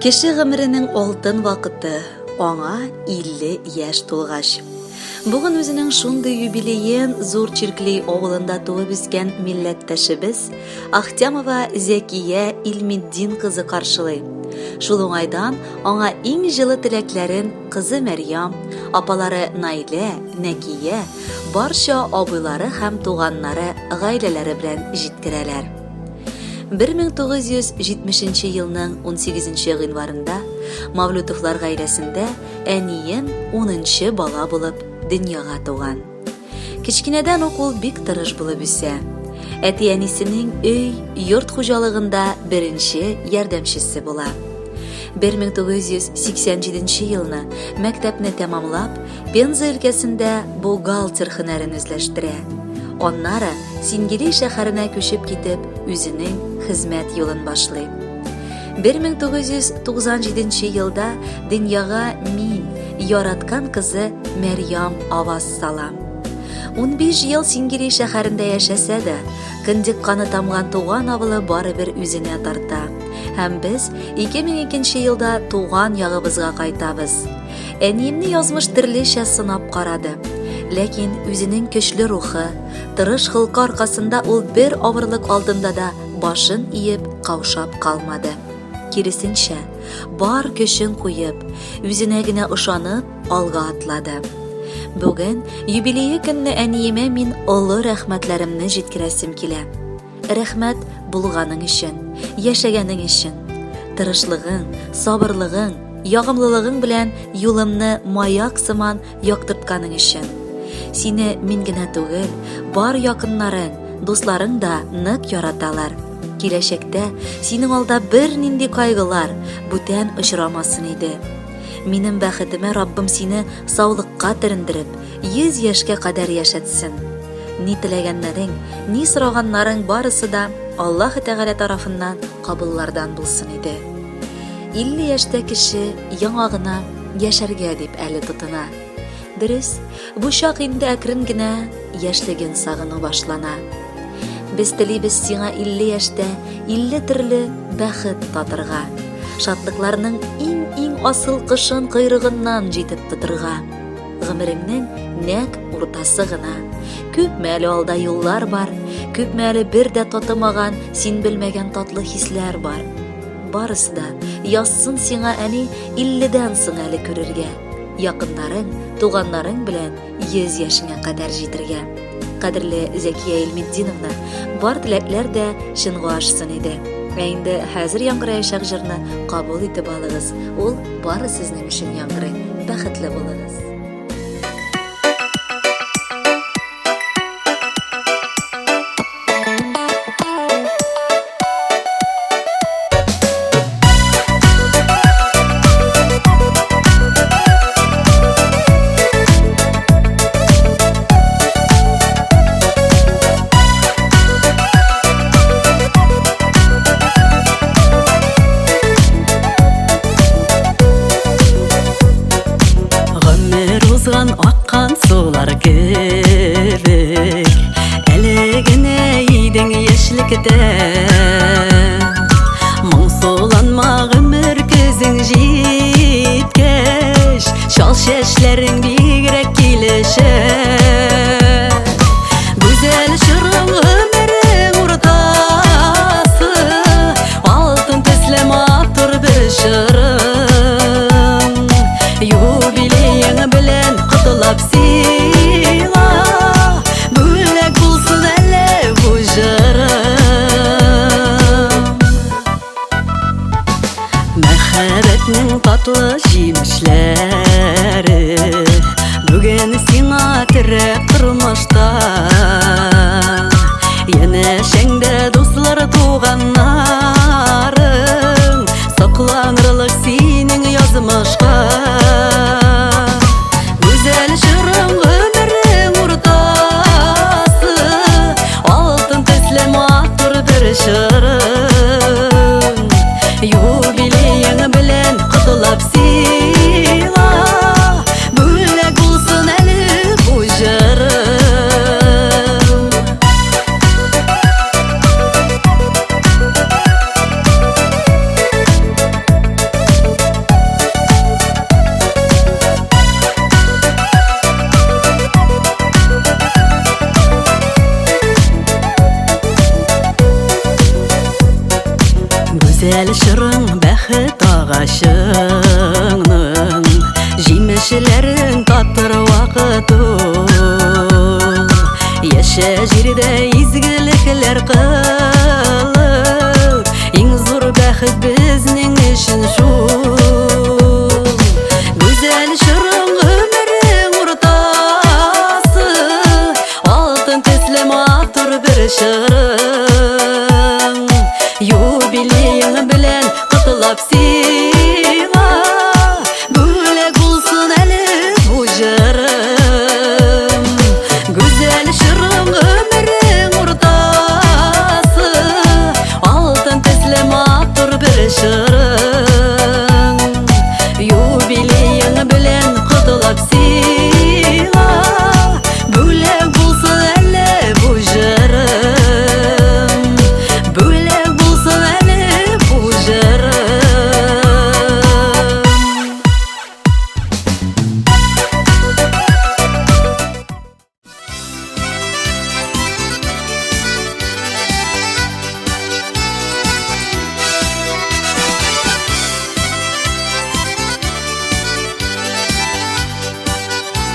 Кеше гомеренең алтын вакыты аңа 50 яшь тулгач. Бүген үзенең шундый юбилеен зур Чирклей авылында туып үскән милләттәшебез Ахтямова Зәкия Илметдин кызы каршылый. Шул уңайдан аңа иң җылы теләкләрен кызы Мәрьям, апалары Наилә, Нәкия, барча абыйлары һәм туганнары, гаиләләре белән җиткерәләр. 1970 елның 18 гыйнварында Мавлютовлар гаиләсендә әнием 10нчы бала булып дөньяга туган. Кичкенәдән ук ул бик тырыш булып үсә. Әти-әнисенең өй, йорт хуҗалыгында беренче ярдәмчесе була. 1987 елны мәктәпне тәмамлап, Пенза өлкәсендә бухгалтер һөнәрен үзләштерә. Аннары Сингели шәһәренә күчеп китеп, үзенең хезмәт юлын башлый. 1997 елда дөньяга мин, яраткан кызы Мәрьям аваз сала. 15 ел Сингели шәһәрендә яшәсә дә, кіндік каны тамган туган авылы барыбер үзенә тарта. Һәм без 2002 елда туган ягыбызга кайтабыз. Әниемне язмыш төрлечә сынап карады. Ләкин үзенең көчле рухы, тырыш хылкы аркасында ул бер авырлык алдында да башын иеп каушап калмады. Киресенчә, бар көчен куеп, үзенә генә ышанып, алга атлады. Бүген юбилее көнне әниемә мин олы рәхмәтләремне җиткерәсем килә. Рәхмәт булганың өчен, яшәгәнең өчен. Тырышлыгың, сабырлыгың, ягымлылыгың белән юлымны маяк сыман яктыртканың өчен. Сине мин генә түгел, бар якыннарың, дусларың да нык яраталар. Киләчәктә синең алда бер нинди кайгылар, бүтән очрамасын иде. Минем бәхетемә Раббым сине саулыкка төрендереп, 100 яшькә кадәр яшәтсен. Ни теләгәннәрең, ни сораганнарың барысы да Аллаһ Тәгалә тарафыннан кабуллардан булсын иде. 50 яшьтә кеше яңа гына яшәргә дип әле тотына. Дөрес, бу чак инде әкрен генә яшьлеген сагыну башлана. Без телибез сиңа 50 яшьтә 50 төрле бәхет татырга, шатлыкларның иң асыл кышын койрыгыннан җитеп тотырга. Гомереңнең нәк уртасы гына. Күп мәле алда юллар бар, күп мәле бер дә татымаган, син белмәгән татлы хисләр бар. Барысы да язсын сиңа әни 50дән соң әле күрергә. Якыннарың, туганнарың белән 100 яшеңә кадәр җитергә. Кадерле Зәкия Илметдиновна, бар теләкләр дә чынга ашсын иде. Инде хәзер яңгыраячак җырны кабул итеп алыгыз. Ул бары сезнең өчен яңгырый. Бәхетле булыгыз. Аккан сулар кебек, әле генә идең яшьлектә. Моңсуланма гомер көзең җиткәч, шал чәчләрең бигрәк килешә. Гүзәл чорың гомерең уртасы, алтын төсле матур бер чорың. Юбилеең белән котлап сиңа, бүләк булсын әле бу җырым. Мәхәббәтнең татлы җимешләре бүген сиңа терәп тормышта. Янәшәңдә дуслар, туганнарың, сакланырлык синең язмышка. Юбилеең белән котлап сиңа, бүләк булсын әле бу җырым. Güzel şırın bәхет ағашыңның Жемешелерін татыр вақыты Яша жерде изгілікілер қылып Ең зор бәхет бізнің үшін шул Güzel şırın өмірің ортасы Алтын төслем атыр бір шырың Юбилейің білән құтылап сен